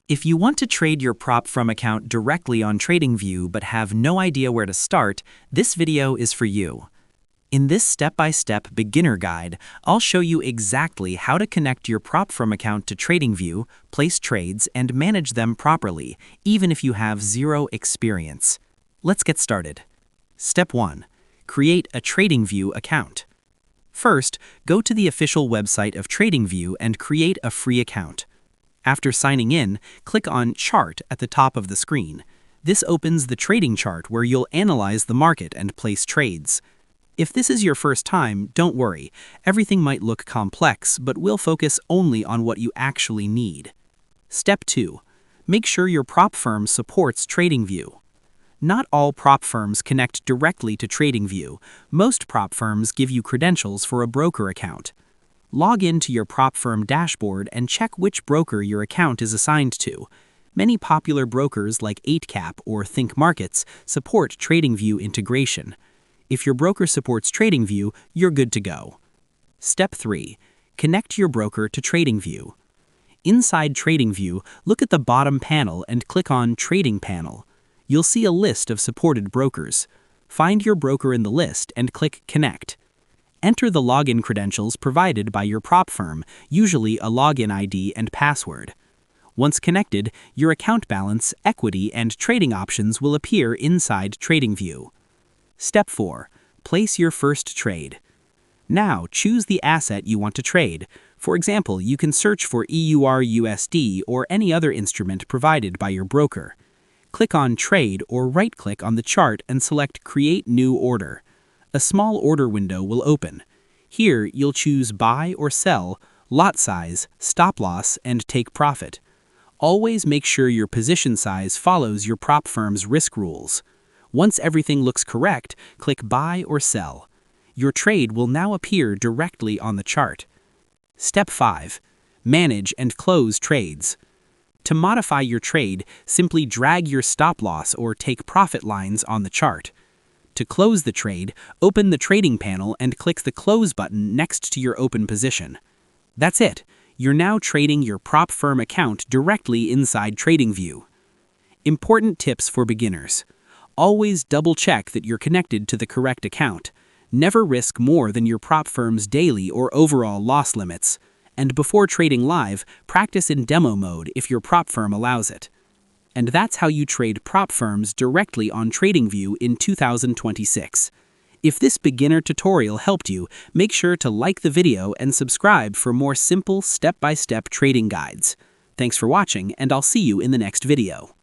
If you want to trade your prop firm account directly on TradingView but have no idea where to start, this video is for you. In this step-by-step beginner guide, I'll show you exactly how to connect your prop firm account to TradingView, place trades, and manage them properly, even if you have zero experience. Let's get started. Step 1. Create a TradingView account. First, go to the official website of TradingView and create a free account. After signing in, click on Chart at the top of the screen. This opens the trading chart where you'll analyze the market and place trades. If this is your first time, don't worry. Everything might look complex, but we'll focus only on what you actually need. Step 2. Make sure your prop firm supports TradingView. Not all prop firms connect directly to TradingView. Most prop firms give you credentials for a broker account. Log in to your prop firm dashboard and check which broker your account is assigned to. Many popular brokers like 8cap or Think Markets support TradingView integration. If your broker supports TradingView, you're good to go. Step 3. Connect your broker to TradingView. Inside TradingView, look at the bottom panel and click on Trading Panel. You'll see a list of supported brokers. Find your broker in the list and click Connect. Enter the login credentials provided by your prop firm, usually a login ID and password. Once connected, your account balance, equity, and trading options will appear inside TradingView. Step 4. Place your first trade. Now, choose the asset you want to trade. For example, you can search for EUR/USD or any other instrument provided by your broker. Click on Trade or right-click on the chart and select Create New Order. A small order window will open. Here, you'll choose Buy or Sell, Lot Size, Stop Loss, and Take Profit. Always make sure your position size follows your prop firm's risk rules. Once everything looks correct, click Buy or Sell. Your trade will now appear directly on the chart. Step 5. Manage and close trades. To modify your trade, simply drag your stop loss or take profit lines on the chart. To close the trade, open the trading panel and click the Close button next to your open position. That's it. You're now trading your prop firm account directly inside TradingView. Important tips for beginners. Always double-check that you're connected to the correct account. Never risk more than your prop firm's daily or overall loss limits. And before trading live, practice in demo mode if your prop firm allows it. And that's how you trade prop firms directly on TradingView in 2026. If this beginner tutorial helped you, make sure to like the video and subscribe for more simple step-by-step trading guides. Thanks for watching, and I'll see you in the next video.